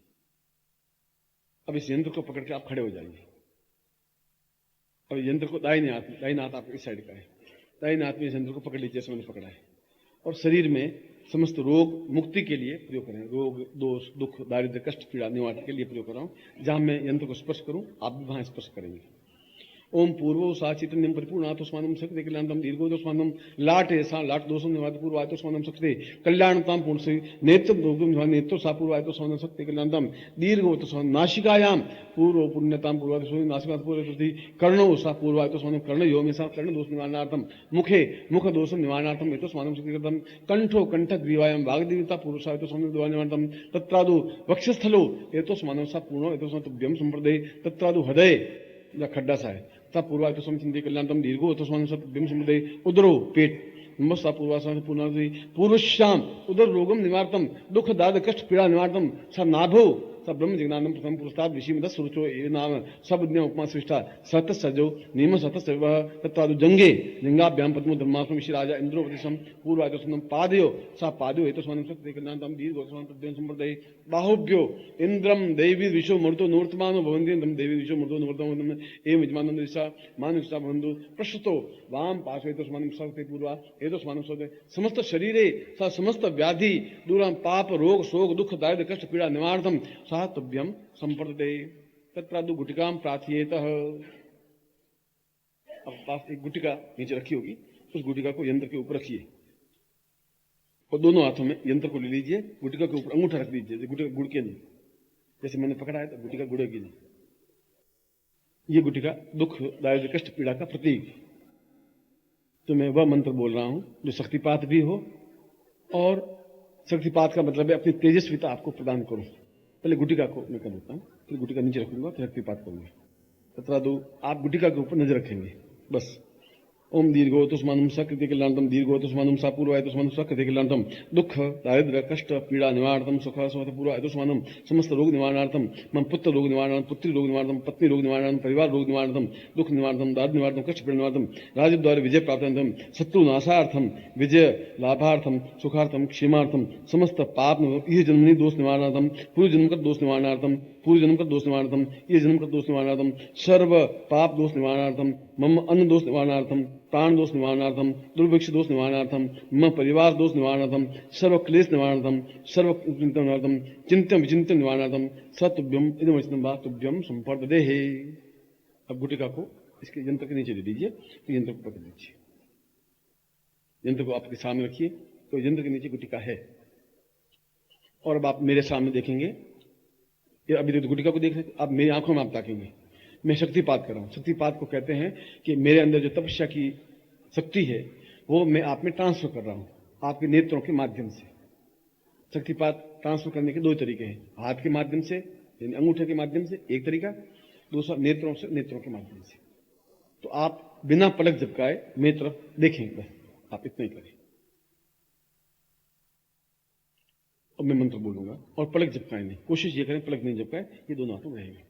Speaker 1: अब इस यंत्र को पकड़ के आप खड़े हो जाइए। अब यंत्र को दाहिने हाथ आपके इस साइड का है, दाहिने हाथ में इस यंत्र को पकड़ लीजिए जैसे मैंने पकड़ा है, और शरीर में समस्त रोग मुक्ति के लिए प्रयोग करें। रोग दोष दुख दारिद्र्य कष्ट पीड़ा निवारण के लिए प्रयोग कर रहा हूं। जहां मैं यंत्र को स्पर्श करूं आप भी वहां स्पर्श करेंगे। ओम पूर्वो सा चैतन्यम परिपूर्णातोस्मानम शक्ति कल्याणतम दीर्घोतोस्मानम लाटे सा लाट दोषम निवाद पूर्वायतोस्मानम शक्ति कल्याणतम पूर्ण से नेत्र दोगम नेत्रो सा पूर्वायतोस्मानम शक्ति कल्याणतम दीर्घोतोस्मान नासिकायाम पूर्व पुण्यताम पूर्वायतोस्मानम नासिका पूर्वति कर्णो सा पूर्वायतोस्मानम कर्ण यो में सा कर्ण दोष निवारणार्थम मुखे मुख दोषम निवारणार्थम हेतोस्मानम शक्ति करतम कंठो कंठ ग्रीवायाम वाग्देवता पूर्वसायतोस्मानम निवारणार्थम तत्रादु वक्षस्थलो हेतोस्मानम सा पूर्ण हेतोस्मानम तुभ्यम संप्रदे तत्रादु हृदय या खड्डा सा है तब पूर्वायतोस्मानम चिंते कल्याणतम दीर्घो हेतोस्मानम सा तुभ्यम संप्रदे उदरो पेट नमस्ता पूर्वासन पूर्णादि पूर्वश्याम उदर रोगम निवारतम दुख दाद कष्ट पीड़ा निवारतम सा नाभो स ब्रह्म जिज्ञानम प्रथम पुरस्ताद विषीमद सुरुचो ये नाम सब उपमा सृष्टा सत सजो नियम सत सव तत्वादु जंगे लिंगाभ्याम पद्मो धर्मात्म ऋषि राजा इंद्रोपतिशम पूर्वायतसम पादयो सा पादयो हेतुस्मानं सत्यकनांतम दीर्घोस्मान प्रद्यं संप्रदय बाहुभ्यो इंद्रम देवी विश्व मृतो नूर्तमानो भवन्ति इंद्रम देवी विश्व मृतो नूर्तमानो एवं यजमानं दिशा मानुषा बंधु प्रश्तो वाम पार्श्वेतुस्मानं सर्वते पूर्वा हेतुस्मानं सर्वते समस्त शरीरे सा समस्त व्याधि दूरं पाप रोग शोक दुख दारिद्र्य कष्ट पीड़ा निवारणम सातभ्यम संप्रदे तत्रादु गुटिकाम प्रार्थयेतः। अब पास एक गुटिका नीचे रखी होगी, उस गुटिका को यंत्र के ऊपर रखिए और दोनों हाथों में यंत्र को ले लीजिए, गुटिका के ऊपर अंगूठा रख दीजिए, गुटिका गुड़के नहीं, जैसे मैंने पकड़ा है तो गुटिका गुड़ेगी नहीं। ये गुटिका दुख दारिद्र्य कष्ट पीड़ा का प्रतीक। तो मैं वह मंत्र बोल रहा हूं जो शक्तिपात भी हो, और शक्तिपात का मतलब है अपनी तेजस्विता आपको प्रदान करूं। पहले गुटिका को मैं कर देता हूं, फिर गुटिका नीचे रखूंगा, फिर शक्तिपात करूंगा। तत्रादु आप गुटिका के ऊपर नजर रखेंगे बस। ओम दीर्घोतुष्मानं सकृति कल्याणतम दीर्घोतुष्मानं सा पूर्वायतुष्मानं सकृति कल्याणतम दुख दारिद्र्य कष्ट पीड़ा निवारणतम सुख सुख पूर्वायतुष्मानं समस्त रोग निवारणार्थम मम पुत्र रोग निवारण पुत्री रोग निवारणम पत्नी रोग निवारण परिवार रोग निवारणतम दुख निवारणतम दारिद्र्य निवारणतम कष्ट पीड़ा निवारणतम राजद्वार विजय प्राप्त्यर्थम शत्रु नाशार्थम विजय लाभार्थम सुखार्थम क्षेमार्थम समस्त पाप ये जन्मनि दोष निवारणार्थम पूर्व जन्म का दोष निवारणार्थम पूर्व जन्म का दोष निवारणार्थम ये जन्म का दोष निवारणार्थम सर्व पाप दोष निवारणार्थम मम अन्न दोष निवारणार्थम प्राण दोष निवारणार्थम दुर्भिक्ष दोष निवारणार्थम मम परिवार दोष निवारणार्थम सर्व क्लेश निवारणार्थम सर्व निवारणार्थम चिंतन विचिंतन निवारणार्थम सतुभ्यम इदमवचनं वा तुभ्यम संपर्ददेहे। अब गुटिका को इसके यंत्र के नीचे दे दीजिए, तो यंत्र को पकड़ लीजिए, यंत्र को आपके सामने रखिए, तो यंत्र के नीचे गुटिका है। और अब आप मेरे सामने देखेंगे, अभी तो गुटिका को देख रहे, अब मेरी आंखों में आप ताकेंगे, मैं शक्तिपात कर रहा हूं। शक्तिपात को कहते हैं कि मेरे अंदर जो तपस्या की शक्ति है वो मैं आप में ट्रांसफर कर रहा हूं आपके नेत्रों के माध्यम से। शक्तिपात ट्रांसफर करने के दो तरीके हैं, हाथ के माध्यम से यानी अंगूठे के माध्यम से एक तरीका, दूसरा नेत्रों से, नेत्रों के माध्यम से। तो आप बिना पलक झपकाए मेरी तरफ देखेंगे, बस आप इतना ही करें। अब मैं मंत्र बोलूंगा और पलक झपकाए नहीं, कोशिश ये करें पलक नहीं झपकाए, ये दोनों हाथों रहेंगे।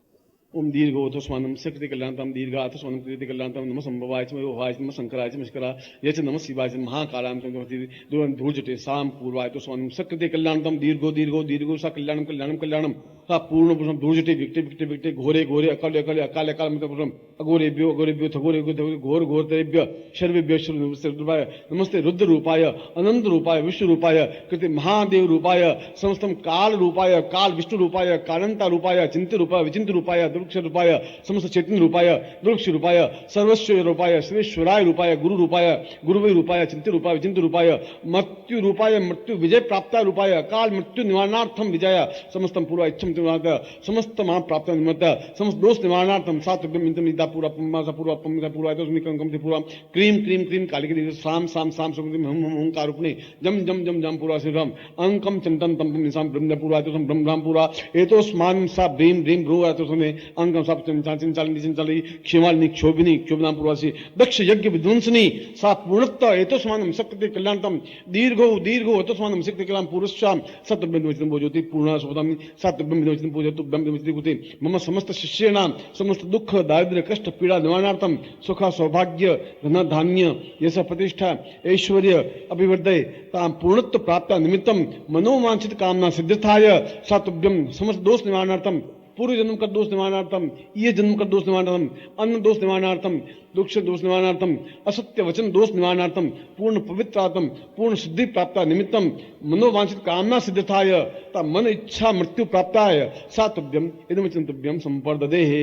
Speaker 1: ओम दीर्घोतस्मानं सकृति कल्याणतम दीर्घातस्मानं कृति कल्याणतम नमः संभवाय च भवाय च नमः शंकराय च मस्करा ये च नमः शिवाय च महाकालाय च दूरं धूर्जटे साम पूर्वाय तो स्वानं सकृति कल्याणतम दीर्घो दीर्घो दीर्घो सा कल्याणम कल्याणम कल्याणम सा पूर्ण पुरुषम धूर्जटे विकटे विकटे विकटे घोरे घोरे अकाल अकाल अकाल अकाल मतलब अघोरेभ्यो अघोरेभ्यो थघोरे घोर घोर तेभ्य शर्वेभ्यो शर्वरूपाय नमस्ते रुद्र रूपाय अनंत रूपाय विष्णु रूपाय कृति महादेव रूपाय समस्तम काल रूपाय काल विष्णु रूपाय कालंता रूपाय चिंत रूपाय विचिंत रूपाय दुर्क्ष रूपाय समस्त चैतन्य रूपाय दुर्क्ष रूपाय सर्वस्व रूपाय सर्वेश्वराय रूपाय गुरु रूपाय गुरुवे रूपाय चिंत रूपाय विचिंत रूपाय मृत्यु रूपाय मृत्यु विजय प्राप्त रूपाय काल मृत्यु निवारणार्थम विजय समस्तम पूर्व इच्छम समस्त महा प्राप्त निमित्त समस्त दोष निवारणार्थम सात्विकम इंतम निदा पूरा पम्मासा पूर्व पम्मिका पूर्व तो निकंकम से पूर्व क्रीम क्रीम क्रीम काली की साम साम साम सुगंधि हम हम कारुपणे जम जम जम जम पूर्व श्रीराम अंकम चिंतन तम निसाम ब्रह्म पूर्व तो ब्रह्म राम पूरा एतोस्मान सा भ्रीम भ्रीम भ्रू तो सुने अंकम सब चिंचाली क्षमालिनी क्षोभिनी क्षोभनाम पूर्वासी दक्ष यज्ञ विध्वंसनी सा पूर्णत्व एतोस्मानम शक्ति कल्याणतम दीर्घो दीर्घो एतोस्मानम शक्ति कल्याण पुरुषाम सत्यब्रह्मवचनं भोजोति पूर्ण शोभतामि सत्यब्रह्मवचनं भोजतु ब्रह्मवचनं कुते मम समस्त शिष्याणां समस्त दुख दारिद्र्य कष्ट पीड़ा निवारणार्थम सुख सौभाग्य धन धान्य यश प्रतिष्ठा ऐश्वर्य अभिवर्धय ताम पूर्णत्व प्राप्त निमित्तम मनोवांछित कामना सिद्धाय सातुभ्यम समस्त दोष निवारणार्थम पूर्व जन्म का दोष निवारणार्थम ये जन्म का दोष निवारणार्थम अन्न दोष निवारणार्थम दुख दोष निवारणार्थम असत्य वचन दोष निवारणार्थम पूर्ण पवित्रार्थम पूर्ण सिद्धि प्राप्त निमित्तम मनोवांछित कामना सिद्धाय ता मन इच्छा मृत्यु प्राप्ताय सातुभ्यम इदमचिंतव्यम संपर्ददेहे।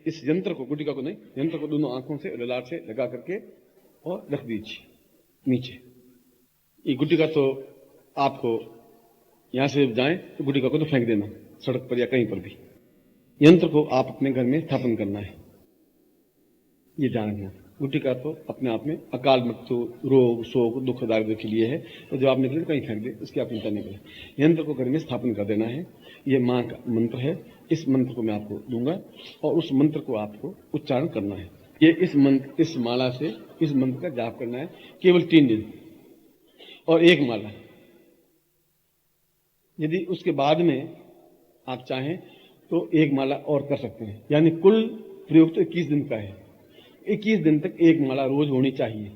Speaker 1: इस यंत्र को, गुटिका को नहीं, यंत्र को दोनों आंखों से ललाट से लगा करके और रख दीजिए नीचे। ये गुटिका तो आपको यहां से जाए तो गुटिका को तो फेंक देना सड़क पर या कहीं पर भी। यंत्र को आप अपने घर में स्थापन करना है, ये ध्यान रखना। गुटिका तो अपने आप में अकाल मृत्यु रोग शोक दुख दारिद्र्य के लिए है, तो जब आप निकले तो कहीं फेंक दे, इसकी आप चिंता नहीं करें। यंत्र को घर में स्थापन कर देना है। ये मां का मंत्र है, इस मंत्र को मैं आपको दूंगा और उस मंत्र को आपको उच्चारण करना है। ये इस मंत्र, इस माला से इस मंत्र का जाप करना है केवल 3 दिन और 1 माला। यदि उसके बाद में आप चाहें तो एक माला और कर सकते हैं, यानी कुल प्रयोग तो 21 दिन का है। 21 दिन तक एक माला रोज होनी चाहिए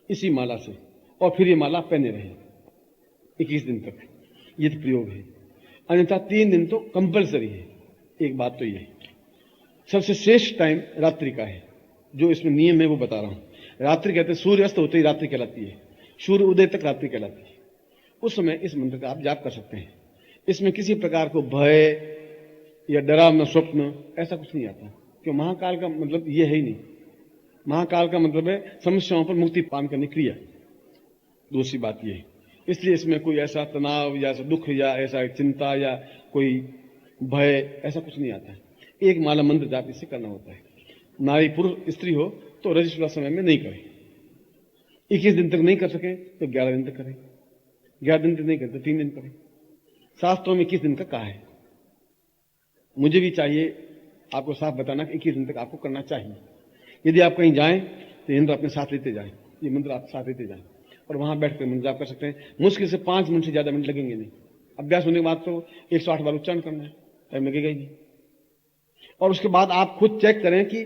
Speaker 1: इसी माला से, और फिर ये माला पहने रहे 21 दिन तक, ये तो प्रयोग है। अन्यथा 3 दिन तो कंपलसरी है। एक बात तो ये है, सबसे श्रेष्ठ टाइम रात्रि का है, जो इसमें नियम है वो बता रहा हूं। रात्रि कहते हैं सूर्य अस्त होते ही रात्रि कहलाती है, सूर्य उदय तक रात्रि कहलाती है। उस समय इस मंत्र का आप जाप कर सकते हैं। इसमें किसी प्रकार को भय या डरावना स्वप्न ऐसा कुछ नहीं आता, क्यों महाकाल का मतलब ये है ही नहीं। महाकाल का मतलब है समस्याओं पर मुक्ति पान करने की क्रिया। दूसरी बात ये है, इसलिए इसमें कोई ऐसा तनाव या ऐसा दुख या ऐसा चिंता या कोई भय ऐसा कुछ नहीं आता है। एक माला मंत्र जाप इससे करना होता है। नारी पुरुष स्त्री हो तो रजस्वला समय में नहीं करें। 21 दिन तक नहीं कर सकें तो 11 दिन तक करें, 11 दिन तक नहीं करें तो 3 दिन करें। शास्त्रों में 21 दिन का कहा है। मुझे भी चाहिए आपको साफ बताना कि 21 दिन तक आपको करना चाहिए। यदि आप कहीं जाएं तो यंत्र अपने साथ लेते जाएं, ये मंत्र आप साथ लेते जाएं और वहां बैठकर मंत्र जाप कर सकते हैं। मुश्किल से 5 मिनट से ज्यादा मिनट लगेंगे नहीं। अभ्यास होने के बाद तो 108 बार उच्चारण करना है, टाइम लगेगा ही नहीं। और उसके बाद आप खुद चेक करें कि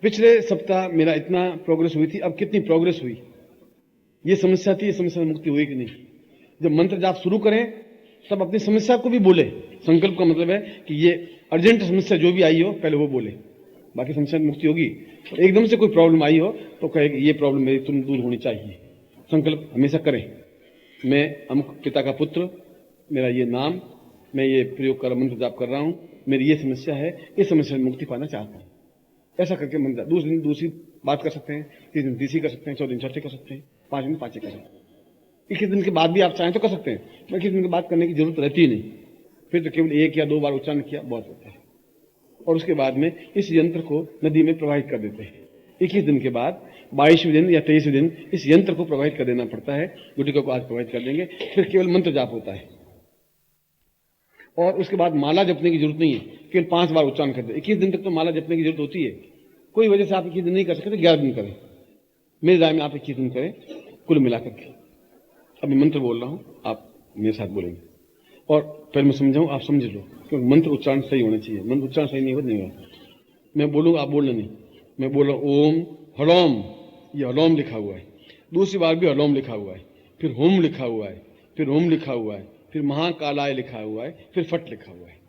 Speaker 1: पिछले सप्ताह मेरा इतना प्रोग्रेस हुई थी, अब कितनी प्रोग्रेस हुई। ये समस्या थी, ये समस्या में मुक्ति हुई कि नहीं। जब मंत्र जाप शुरू करें तब अपनी समस्या को भी बोले। संकल्प का मतलब है कि ये अर्जेंट समस्या जो भी आई हो पहले वो बोले, बाकी समस्या में मुक्ति होगी। और एकदम से कोई प्रॉब्लम आई हो तो कहे कि ये प्रॉब्लम मेरी तुम दूर होनी चाहिए। संकल्प हमेशा करें, मैं अमुक पिता का पुत्र, मेरा ये नाम, मैं ये प्रयोग कर मंत्र जाप कर रहा हूं, मेरी ये समस्या है, इस समस्या में मुक्ति पाना चाहता हूं। ऐसा करके मंत्र दूसरे दिन दूसरी बात कर सकते हैं, 3 दिन तीसरी कर सकते हैं, 4 दिन चौथे कर सकते हैं, 5 दिन पांचवें कर सकते हैं। 21 दिन के बाद भी आप चाहें तो कर सकते हैं। 21 दिन के बाद करने की जरूरत रहती ही नहीं, फिर तो केवल 1 या 2 बार उच्चारण किया बहुत होता है। और उसके बाद में इस यंत्र को नदी में प्रवाहित कर देते हैं। 21 दिन के बाद 22वें दिन या 23वें दिन इस यंत्र को प्रवाहित कर देना पड़ता है। गुटिका को आज प्रवाहित कर देंगे, फिर केवल मंत्र जाप होता है। और उसके बाद माला जपने की जरूरत नहीं है, केवल 5 बार उच्चारण करते हैं। 21 दिन तक तो माला जपने की जरूरत होती है। कोई वजह से आप 21 दिन नहीं कर सकते तो 11 दिन करें। मेरी राय में आप 21 दिन करें कुल मिलाकर के। अभी मंत्र बोल रहा हूं, आप मेरे साथ बोलेंगे और पहले मैं समझाऊं, आप समझ लो, क्योंकि मंत्र उच्चारण सही होना चाहिए। मंत्र उच्चारण सही नहीं होगा। मैं बोलूंगा, आप बोलना नहीं। मैं बोल रहा हूं ओम हलोम, ये हलोम लिखा हुआ है। दूसरी बार भी हलोम लिखा हुआ है, फिर होम लिखा हुआ है, फिर होम लिखा हुआ है, फिर महाकालाय लिखा हुआ है, फिर फट लिखा हुआ है।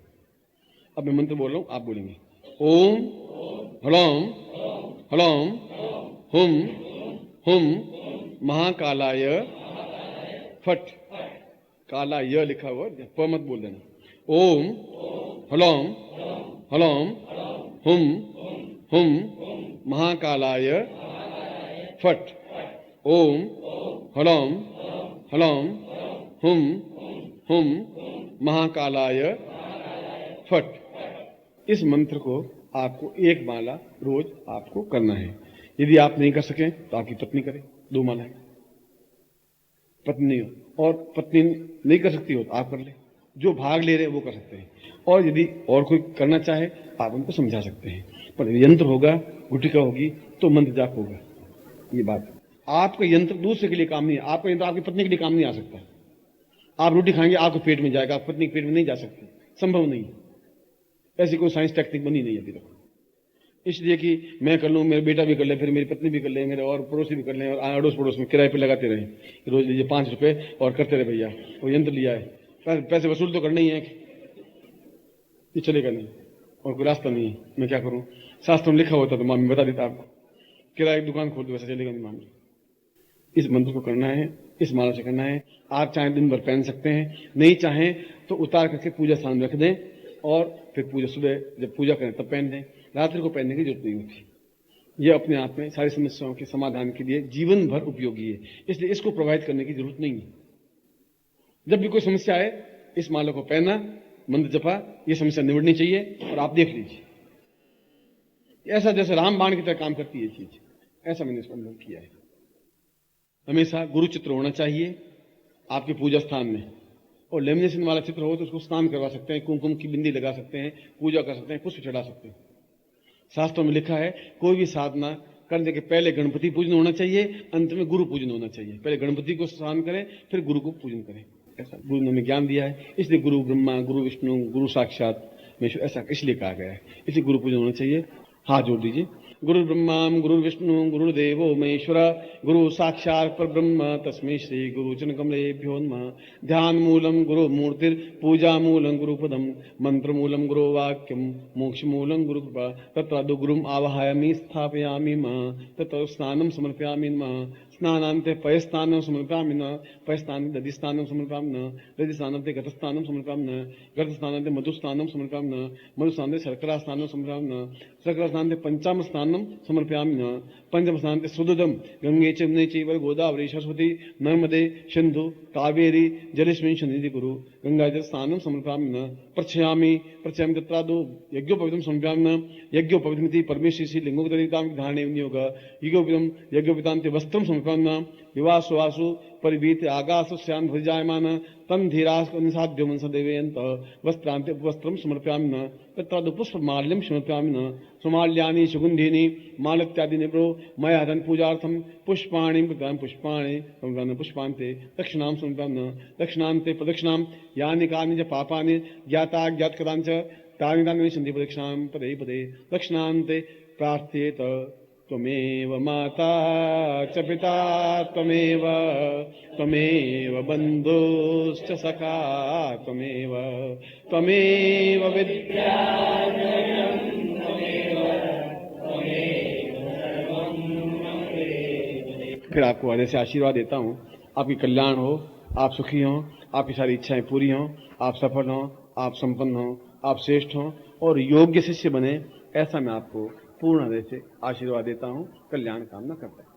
Speaker 1: अब मैं मंत्र बोल रहा हूं, आप बोलेंगे ओम हलोम हलोम हुम हुम महाकालाय फट। काला य लिखा हुआ, प मत बोल देना। ओम हलोम हलोम हुम हुम महाकालाय फट। ओम हलोम हलोम हुम हुम महाकालाय फट। इस मंत्र को आपको 1 माला रोज आपको करना है। यदि आप नहीं कर सकें तो आपकी पत्नी करे, 2 माला है। पत्नी हो और पत्नी नहीं कर सकती हो तो आप कर ले, जो भाग ले रहे हैं वो कर सकते हैं। और यदि और कोई करना चाहे आप उनको समझा सकते हैं। पर यंत्र होगा, गुटिका होगी तो मंत्र जाप होगा। ये बात, आपका यंत्र दूसरे के लिए काम नहीं है। आपका यंत्र आपकी पत्नी के लिए काम नहीं आ सकता। आप रोटी खाएंगे आपके पेट में जाएगा, आप पत्नी के पेट में नहीं जा सकती, संभव नहीं। ऐसी कोई साइंस टेक्निक बनी नहीं अभी तक। इसलिए कि मैं कर लूं, मेरा बेटा भी कर ले, फिर मेरी पत्नी भी कर ले, मेरे और पड़ोसी भी कर ले, और अड़ोस पड़ोस में किराए पे लगाते रहे, रोज लीजिए 5 रुपए और करते रहे। भैया वो यंत्र लिया है, पैसे वसूल तो करना ही है, ये चलेगा नहीं और कोई रास्ता नहीं है। मैं क्या करूं? शास्त्र में लिखा होता तो मामी बता देता आपको, किराए की दुकान खोल दो, वैसा चलेगा नहीं मामला। इस मंत्र को करना है, इस माला से करना है। आप चाहें दिन भर पहन सकते हैं, नहीं चाहें तो उतार करके पूजा स्थान में रख दें और फिर पूजा सुबह जब पूजा करें तब पहन दें। रात्रि को पहनने की जरूरत नहीं होती। यह अपने आप में सारी समस्याओं के समाधान के लिए जीवन भर उपयोगी है, इसलिए इसको प्रभावित करने की जरूरत नहीं है। जब भी कोई समस्या आए इस माला को पहना, मंत्र जपा, यह समस्या निवड़नी चाहिए और आप देख लीजिए। ऐसा जैसे रामबाण की तरह काम करती है चीज, ऐसा मैंने इसको अनुभव किया है। हमेशा गुरु चित्र होना चाहिए आपके पूजा स्थान में, और लेमिनेशन वाला चित्र हो तो उसको स्नान करवा सकते हैं, कुमकुम की बिंदी लगा सकते हैं, पूजा कर सकते हैं, पुष्प चढ़ा सकते हैं। शास्त्रों में लिखा है कोई भी साधना करने के पहले गणपति पूजन होना चाहिए, अंत में गुरु पूजन होना चाहिए। पहले गणपति को स्नान करें, फिर गुरु को पूजन करें। ऐसा गुरु ने हमें ज्ञान दिया है, इसलिए गुरु ब्रह्मा, गुरु विष्णु, गुरु साक्षात में ऐसा इसलिए कहा गया है, इसलिए गुरु पूजन होना चाहिए। हाथ जोड़ दीजिए। गुरु ब्रह्मा गुरु विष्णु गुरुदेवो महेश्वर गुरु साक्षात् परब्रह्म तस्मै श्री गुरुचरण कमलेभ्यो नमः। ध्यान मूलम गुरु मूर्तिर पूजा मूलम गुरुपदम मंत्र मूलम गुरु वाक्यम मोक्ष मूलम गुरु कृपा। तत्र गुरुम आवाहयामि स्थापयामि मां तत्र स्नानं समर्पयामि नमः। स्नानान्ते पयस्नानं समर्पयामि नमः। पयस्नान्ते दधिस्नानं समर्पयामि नमः। दधिस्नानान्ते घटस्नानं समर्पयामि नमः। घटस्नानान्ते मधुस्नानं समर्पयामि नमः। मधुस्नानान्ते शर्करा स्नानं समर्पयामि नमः। शर्करा स्नानान्ते पंचाम स्नानं समर्पयामि नमः। पंचम स्नानान्ते सुदुदम गंगे च यमुने चैव गोदावरी सरस्वती नर्मदे सिंधु कावेरी जलेस्मिन् सन्निधि कुरु। गंगाजल स्नानं समर्पयामि नमः। प्रक्षयामि तत्रादौ यज्ञोपवीतं समर्पयामि नमः। यज्ञोपवीतमिति परमेश्वरी श्री लिंगोपवीतां धारणे विनियोग यज्ञोपवीतं यज्ञोपवीतान्ते वस्त्रं समर्पयामि नमः। विवासु वासु परिवीत आकाशस्यान् भुजायमान तन् धीरास्कनिसाद्यो मनसदेवयन्त वस्त्रान्ते वस्त्रं समर्पयामि नमः। तत्रादौ पुष्पमाल्यं समर्पयामि नमः। सुमाल्यानि सुगन्धीनि मालत्यादीनि प्रो मया धन पूजार्थं पुष्पाणि प्रदान पुष्पाणि समर्पयामि। पुष्पान्ते दक्षिणां समर्पयामि नमः। दक्षिणान्ते प्रदक्षिणां यानि कानि च पापानि ज्ञाता ज्ञातकृतानि च तानि तानि सन्ति प्रदक्षिणां पदे पदे। दक्षिणान्ते प्रार्थयेत त्वमेव माता च पिता त्वमेव बन्धुश्च सखा त्वमेव विद्या। फिर आपको वाले से आशीर्वाद देता हूँ, आपकी कल्याण हो, आप सुखी हों, आपकी सारी इच्छाएं पूरी हों, आप सफल हों, आप संपन्न हों, आप श्रेष्ठ हों और योग्य शिष्य बने, ऐसा मैं आपको पूर्ण हृदय से आशीर्वाद देता हूँ। कल्याण कामना करता हूँ।